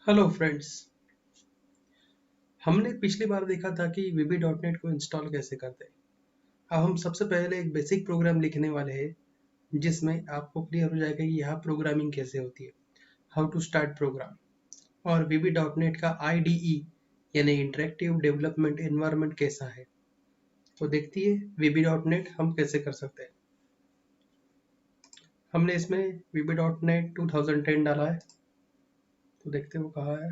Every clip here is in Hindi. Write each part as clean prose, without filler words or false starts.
Hello friends. हमने पिछली बार देखा था कि VB.NET को इंस्टॉल कैसे करते हैं। अब हम सबसे पहले एक बेसिक प्रोग्राम लिखने वाले हैं जिसमें आपको क्लियर हो जाएगा कि यहाँ प्रोग्रामिंग कैसे होती है, हाउ टू स्टार्ट प्रोग्राम। और VB.NET का IDE यानी इंटरेक्टिव डेवलपमेंट एनवायरनमेंट कैसा है, तो देखती है VB.NET हम कैसे कर सकते हैं। हमने इसमें VB.NET 2010 डाला है, तो देखते हो कहाँ है।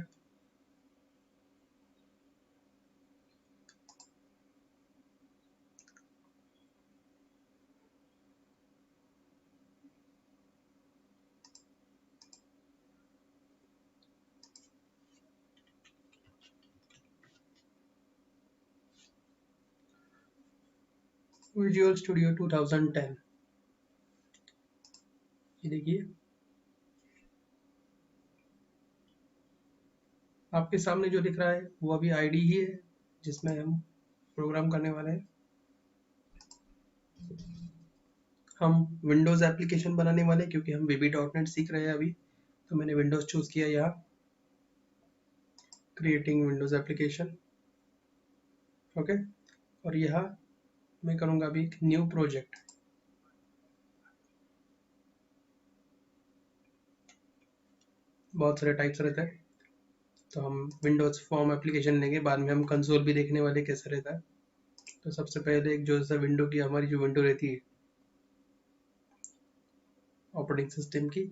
विजुअल स्टूडियो 2010, ये देखिए आपके सामने जो दिख रहा है वो अभी आईडी ही है जिसमें हम प्रोग्राम करने वाले हैं। हम विंडोज़ एप्लीकेशन बनाने वाले हैं क्योंकि हम VB.NET सीख रहे हैं अभी, तो मैंने विंडोज़ चूज़ किया यहाँ। Creating Windows application, okay. और यहाँ मैं करूँगा अभी एक न्यू प्रोजेक्ट। बहुत सारे टाइप्स रहते हैं, तो हम विंडोज़ फॉर्म एप्लीकेशन लेंगे, बाद में हम कंसोल भी देखने वाले कैसे रहता है। तो सबसे पहले एक जो सा विंडो की हमारी जो विंडो रहती है ऑपरेटिंग सिस्टम की,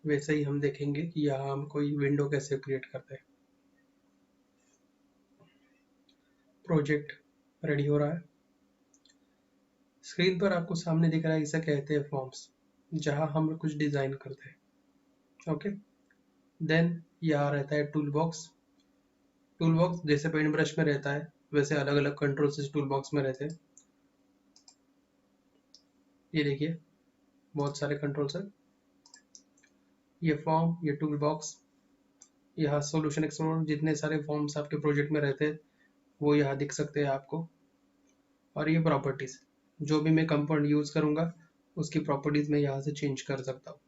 वैसे ही हम देखेंगे कि यहाँ हम कोई विंडो कैसे क्रिएट करते हैं। प्रोजेक्ट रेडी हो रहा है। स्क्रीन पर आपको सामने दिख रहा है, इसे कहते हैं फॉर्म्स, जहाँ हम कुछ डिज़ाइन करते हैं, ओके। देन यहाँ रहता है टूल बॉक्स। टूल बॉक्स जैसे पेंट ब्रश में रहता है वैसे अलग अलग कंट्रोल्स इस टूल बॉक्स में रहते हैं। ये देखिए बहुत सारे कंट्रोल्स हैं। ये फॉर्म, ये टूल बॉक्स, यहाँ सॉल्यूशन एक्सप्लोरर, जितने सारे फॉर्म्स आपके प्रोजेक्ट में रहते हैं वो यहाँ दिख सकते हैं आपको। और ये प्रॉपर्टीज़, जो भी मैं कंपोनेंट यूज़ करूँगा उसकी प्रॉपर्टीज़ मैं यहाँ से चेंज कर सकता हूँ।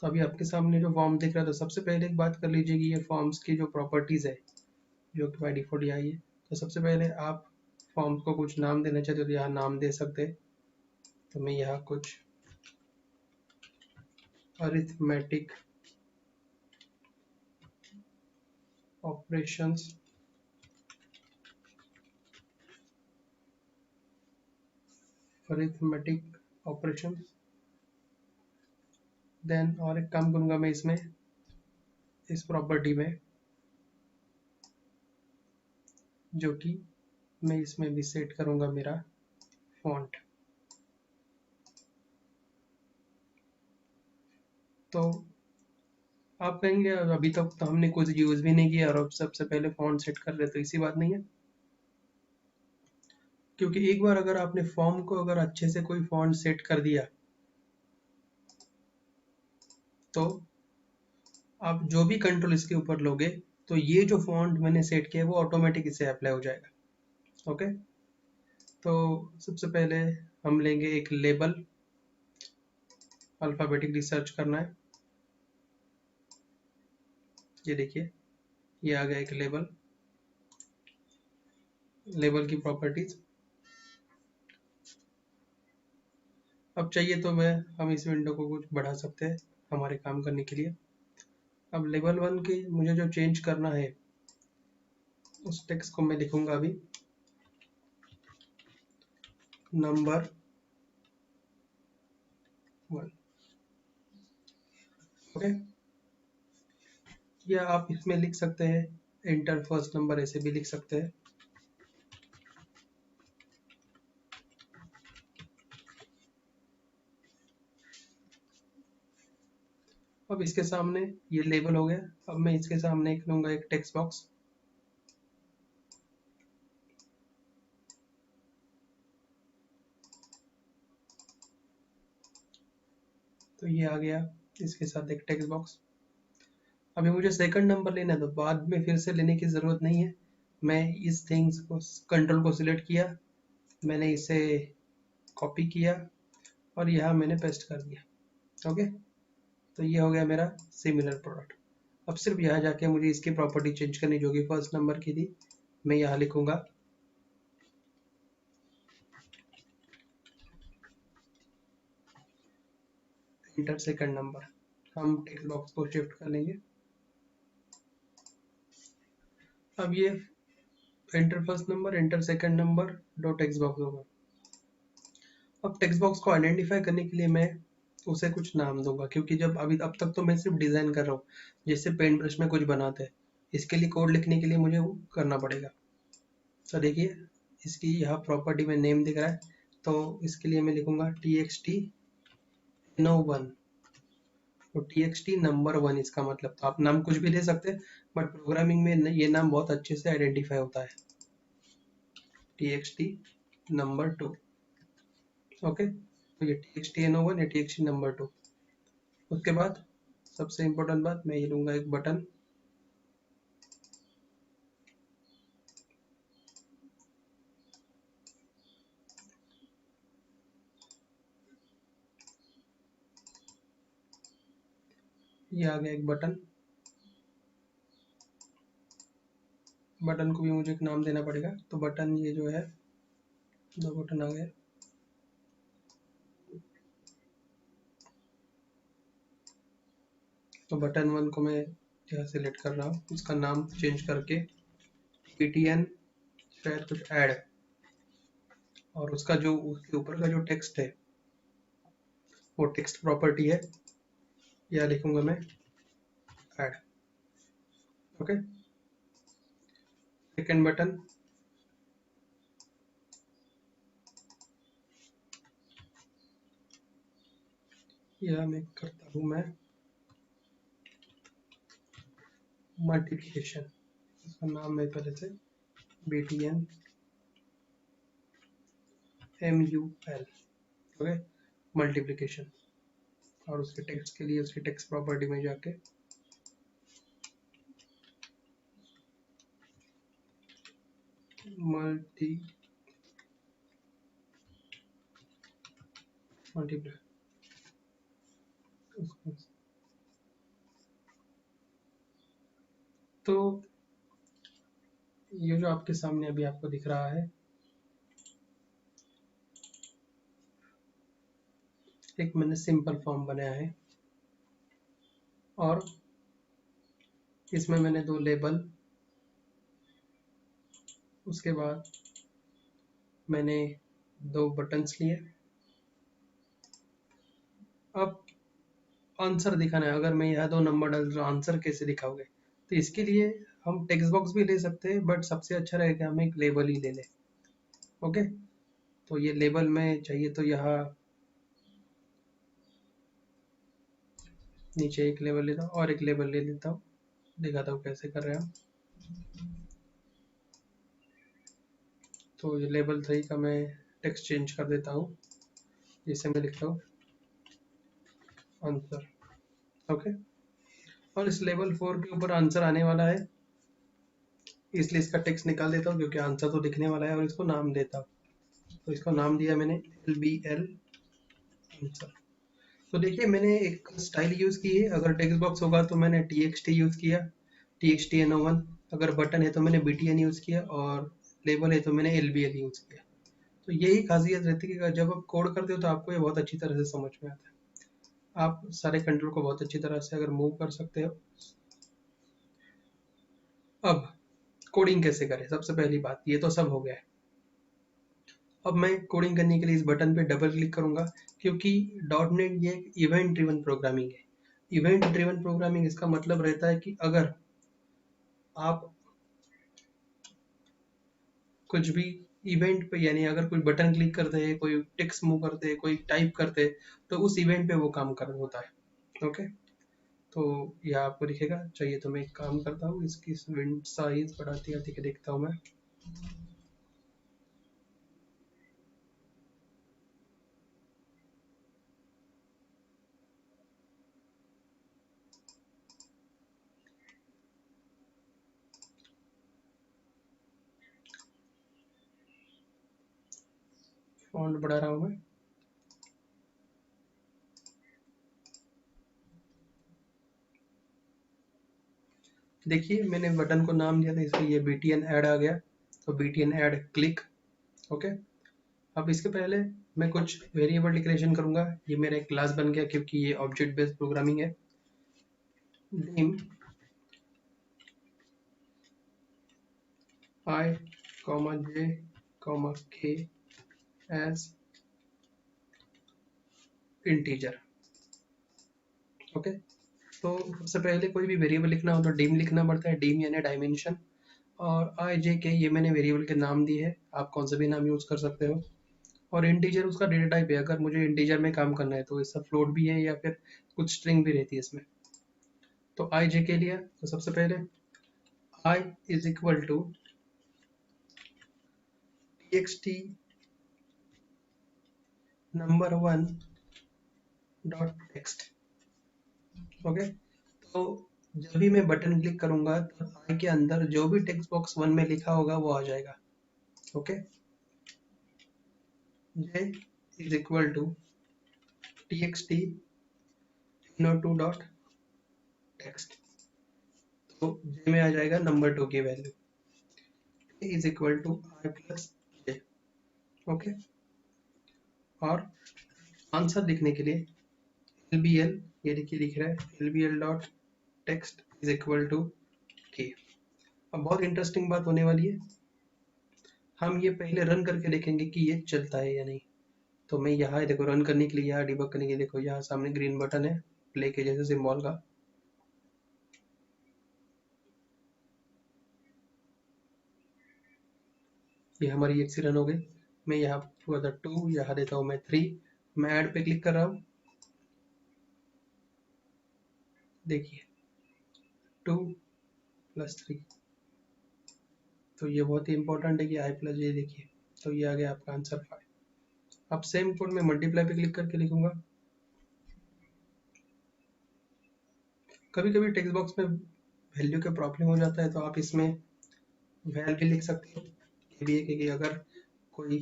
तो अभी आपके सामने जो फॉर्म दिख रहा है, तो सबसे पहले एक बात कर लीजिए कि ये फॉर्म्स की जो प्रॉपर्टीज़ है जो कि बाय डिफ़ॉल्ट यहाँ आई है। तो सबसे पहले आप फॉर्म्स को कुछ नाम देना चाहते हो तो यहाँ नाम दे सकते हैं। तो मैं यहाँ कुछ arithmetic operations arithmetic operations, then और एक काम करूँगा मैं इसमें, इस प्रॉपर्टी में, जो कि मैं इसमें भी सेट करूँगा मेरा फॉन्ट। तो आप कहेंगे अभी तक तो हमने कुछ यूज़ भी नहीं किया और अब सबसे पहले फॉन्ट सेट कर रहे, तो इसी बात नहीं है। क्योंकि एक बार अगर आपने फॉर्म को अगर अच्छे से कोई फॉन्ट सेट कर दिया तो आप जो भी कंट्रोल इसके ऊपर लोगे तो ये जो फॉन्ट मैंने सेट किया है वो ऑटोमेटिक इसे अप्लाई हो जाएगा, ओके। तो सबसे पहले हम लेंगे एक लेबल, अल्फ़ाबेटिकली सर्च करना है। ये देखिए ये आ गया एक लेबल, लेबल की प्रॉपर्टीज। अब चाहिए तो हम इस विंडो को कुछ बढ़ा सकते हैं हमारे काम करने के लिए। अब लेवल 1 की मुझे जो चेंज करना है उस टेक्स्ट को मैं लिखूंगा अभी नंबर 1, ओके। या आप इसमें लिख सकते हैं एंटर फर्स्ट नंबर, ऐसे भी लिख सकते हैं। अब इसके सामने ये लेबल हो गया। अब मैं इसके सामने एक लूंगा एक टेक्स्ट बॉक्स, तो ये आ गया इसके साथ एक टेक्स्ट बॉक्स। अभी मुझे सेकंड नंबर लेना है तो बाद में फिर से लेने की ज़रूरत नहीं है। मैं इस थिंग्स को, कंट्रोल को सिलेक्ट किया, मैंने इसे कॉपी किया और यहाँ मैंने पेस्ट कर दिया, ओके। तो ये हो गया मेरा सिमिलर प्रोडक्ट। अब सिर्फ यहाँ जाके मुझे इसकी प्रॉपर्टी चेंज करनी जो कि फर्स्ट नंबर की थी। मैं यहाँ लिखूंगा इंटर सेकंड नंबर। हम टेक्स्ट बॉक्स को शिफ्ट कर लेंगे। अब ये enter first number enter second number dot text box होगा। अब टेक्स्ट बॉक्स को आइडेंटिफाई करने के लिए मैं उसे कुछ नाम दूंगा, क्योंकि जब अभी अब तक तो मैं सिर्फ डिजाइन कर रहा हूँ, जैसे पेंट ब्रश में कुछ बनाते हैं। इसके लिए कोड लिखने के लिए मुझे वो करना पड़ेगा। तो देखिए इसकी यहाँ प्रॉपर्टी में नेम दिख रहा है, तो इसके लिए मैं लिखूंगा txt no1। तो txt नंबर 1 इसका मतलब, तो आप नाम कुछ भी ले सकते हैं, बट प्रोग्रामिंग में ये नाम बहुत अच्छे से आइडेंटिफाई होता है, txt नंबर 2। ओके, तो ये txt no1 ये txt नंबर 2। उसके बाद सबसे इम्पोर्टेंट बात, मैं ये लूंगा एक बटन। ये आ गया एक बटन। बटन को भी मुझे एक नाम देना पड़ेगा, तो बटन ये जो है, दो बटन आ गए। तो बटन 1 को मैं यहाँ सिलेक्ट कर रहा हूँ, उसका नाम चेंज करके ptn शायद कुछ ऐड, और उसका जो उसके ऊपर का जो टेक्स्ट है वो टेक्स्ट प्रॉपर्टी है, या लिखूंगा मैं ऐड। ओके, सेकंड बटन, यह मैं करता हूँ मैं मल्टीप्लिकेशन। इसका नाम मैं पहले से btn mul। Okay, multiplication. और उसके टेक्स्ट के लिए उसकी टेक्स्ट प्रॉपर्टी में जाके मल्टीप्लाई। तो ये जो आपके सामने अभी आपको दिख रहा है, एक मैंने सिंपल फॉर्म बनाया है, और इसमें मैंने दो लेबल, उसके बाद मैंने दो बटन्स लिए। अब आंसर दिखाना है, अगर मैं यहाँ दो नंबर डाल दूँ आंसर कैसे दिखाओगे, तो इसके लिए हम टेक्स्ट बॉक्स भी ले सकते हैं, बट सबसे अच्छा रहेगा हम एक लेबल ही ले लें। ओके, तो ये लेबल में चाहिए, तो यहाँ नीचे एक लेबल लेता हूँ और एक लेबल ले लेता हूँ, दिखाता हूँ कैसे कर रहे हैं हम। तो ये लेबल 3 का मैं टेक्स्ट चेंज कर देता हूँ, जिसे मैं लिखता हूँ आंसर। ओके, और इस लेवल 4 के ऊपर आंसर आने वाला है, इसलिए इसका टेक्स्ट निकाल देता हूँ, क्योंकि आंसर तो दिखने वाला है, और इसको नाम देता हूँ। तो इसको नाम दिया मैंने LBL आंसर। तो देखिए मैंने एक स्टाइल यूज की है, अगर टेक्स्ट बॉक्स होगा तो मैंने txt यूज किया, txt no1। अगर बटन है तो मैंने btn यूज किया, और लेबल है तो मैंने LBL यूज किया। तो यही खासियत रहती है कि जब आप कोड करते हो तो आपको ये बहुत अच्छी तरह से समझ में आता है, आप सारे कंट्रोल को बहुत अच्छी तरह से अगर मूव कर सकते हो। अब कोडिंग कैसे करें, सबसे पहली बात, ये तो सब हो गया है। अब मैं कोडिंग करने के लिए इस बटन पे डबल क्लिक करूंगा, क्योंकि डॉट नेट ये इवेंट ड्रिवन प्रोग्रामिंग है। इवेंट ड्रिवन प्रोग्रामिंग इसका मतलब रहता है कि अगर आप कुछ भी इवेंट पे, यानी अगर कोई बटन क्लिक करते हैं, कोई टेक्स्ट मूव करते हैं, कोई टाइप करते हैं, तो उस इवेंट पे वो काम कर होता है। ओके, तो यह आपको दिखेगा। चाहिए तो मैं एक काम करता हूँ, इसकी साइज बढ़ाती आती के देखता हूँ मैं। फॉन्ट बढ़ा रहा हूँ मैं। देखिए मैंने बटन को नाम दिया था, इसलिए ये btn ऐड आ गया, तो btn ऐड क्लिक। ओके, अब इसके पहले मैं कुछ वेरिएबल डिक्लेरेशन करूंगा। ये मेरा एक क्लास बन गया क्योंकि ये ऑब्जेक्ट बेस्ड प्रोग्रामिंग है। dim I, j, k as integer. Okay, तो सबसे पहले कोई भी वेरिएबल लिखना हो तो डिम लिखना पड़ता है, डिम यानी डायमेंशन। और आई जे के ये मैंने वेरिएबल के नाम दिए है, आप कौन सा भी नाम यूज कर सकते हो। और इंटीजर उसका डेटा टाइप है, अगर मुझे इंटीजर में काम करना है तो इसका फ्लोट भी है या फिर कुछ स्ट्रिंग भी रहती है इसमें। तो आई जे के लिया, तो सबसे पहले i is equal to txt number1 dot text. Okay, तो जब भी मैं बटन क्लिक करूंगा तो आई के अंदर जो भी टेक्स्ट बॉक्स 1 में लिखा होगा वो आ जाएगा। Okay, j is equal to txt no2 dot text. तो j में आ जाएगा नंबर 2 की value, is equal to I plus J. Okay, और आंसर लिखने के लिए lbl, ये देखिए लिख रहा है lbl dot text is equal to k। अब बहुत इंटरेस्टिंग बात होने वाली है, हम ये पहले रन करके देखेंगे कि ये चलता है या नहीं। तो मैं यहाँ देखो रन करने के लिए, यहाँ डिबग करने के लिए देखो यहाँ सामने ग्रीन बटन है प्ले के जैसे सिंबल का। ये हमारी एक सी रन हो गई। मैं यहाँ हुआ था 2, यहाँ देता हूँ मैं 3। मैं ऐड पे क्लिक कर रहा हूँ, देखिए 2 प्लस 3। तो ये बहुत ही इंपॉर्टेंट है कि आई प्लस जे, देखिए तो ये आ गया आपका आंसर 5। अब सेम कोड में मल्टीप्लाई पे क्लिक करके लिखूंगा। कभी कभी टेक्स्ट बॉक्स में वैल्यू का प्रॉब्लम हो जाता है तो आप इसमें वैल भी लिख सकते हो। ये भी है कि अगर कोई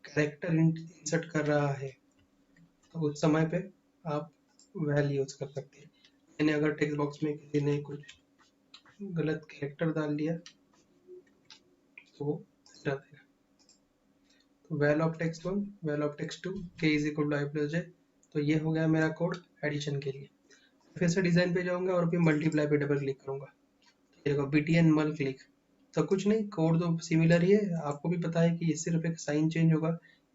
कैरेक्टर इंसर्ट कर रहा है तो उस समय पे आप वैल यूज कर सकते हैं। यानी अगर टेक्स्ट बॉक्स में किसी ने कुछ गलत कैरेक्टर डाल दिया तो वो डाल देगा। तो val of text 1, val of text 2, k is equal to I plus j. तो ये हो गया मेरा कोड एडिशन के लिए। फिर से डिजाइन पे जाऊंगा और फिर मल्टीप्लाई पे डबल क्लिक करूंगा। देखो btn मल क्लिक, तो कुछ नहीं, कोड तो सिमिलर ही है। आपको भी पता है कि ये सिर्फ एक साइन चेंज होगा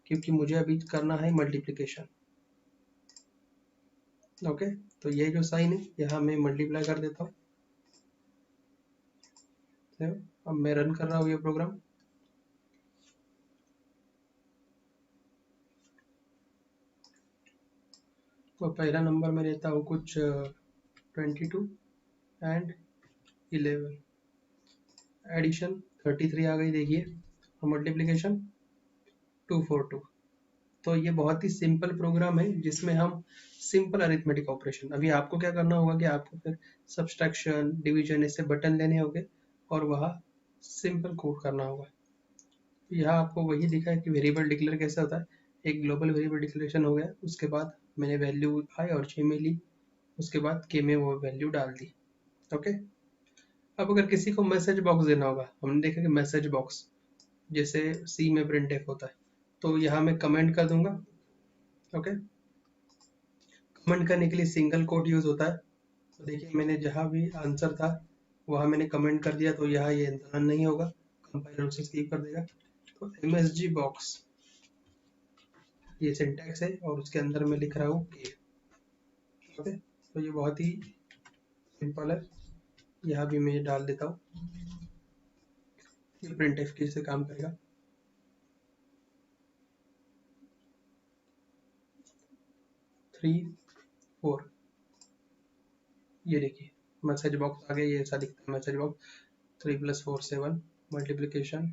क्योंकि मुझे अभी करना है मल्टीप्लिकेशन। ओके, तो ये जो साइन है यहाँ मैं मल्टीप्लाई कर देता हूँ। अब मैं रन कर रहा हूँ ये प्रोग्राम। तो पहला नंबर मैं लेता हूँ कुछ 22 एंड 11, एडिशन 33 आ गई देखिए, और मल्टीप्लिकेशन 242। तो ये बहुत ही सिंपल प्रोग्राम है जिसमें हम सिंपल अरिथमेटिक ऑपरेशन, अभी आपको क्या करना होगा कि आपको फिर सब्सट्रैक्शन डिवीजन ऐसे बटन लेने होंगे और वहाँ सिंपल कोड करना होगा। यहाँ आपको वही दिखा है कि वेरिएबल डिक्लेयर कैसे होता है। एक ग्लोबल वेरिएबल डिक्लेरेशन हो गया, उसके बाद मैंने वैल्यू आई और जे में ली, उसके बाद के में वो वैल्यू डाल दी। ओके, अब अगर किसी को मैसेज बॉक्स देना होगा, हमने देखा कि मैसेज बॉक्स जैसे सी में प्रिंट एफ होता है, तो यहाँ मैं कमेंट कर दूंगा। ओके, कमेंट करने के लिए सिंगल कोट यूज होता है। तो देखिए मैंने जहाँ भी आंसर था वहाँ मैंने कमेंट कर दिया, तो यहाँ ये रन नहीं होगा, कंपाइलर उसे स्किप कर देगा। तो msg बॉक्स ये सिंटैक्स है और उसके अंदर मैं लिख रहा हूँ के। ओके, तो ये बहुत ही सिंपल है। यहाँ भी मैं डाल देता हूँ, ये प्रिंट एफ की से काम करेगा। 3 4, ये देखिए मैसेज बॉक्स आ गया, ये ऐसा दिखता है मैसेज बॉक्स। 3 + 4 7, मल्टीप्लीकेशन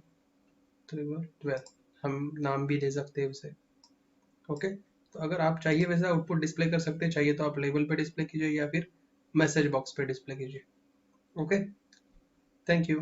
3 × 12, हम नाम भी दे सकते हैं उसे। ओके, तो अगर आप चाहिए वैसा आउटपुट डिस्प्ले कर सकते हैं, चाहिए तो आप लेबल पे डिस्प्ले कीजिए या फिर मैसेज बॉक्स पे डिस्प्ले कीजिए। Okay, thank you.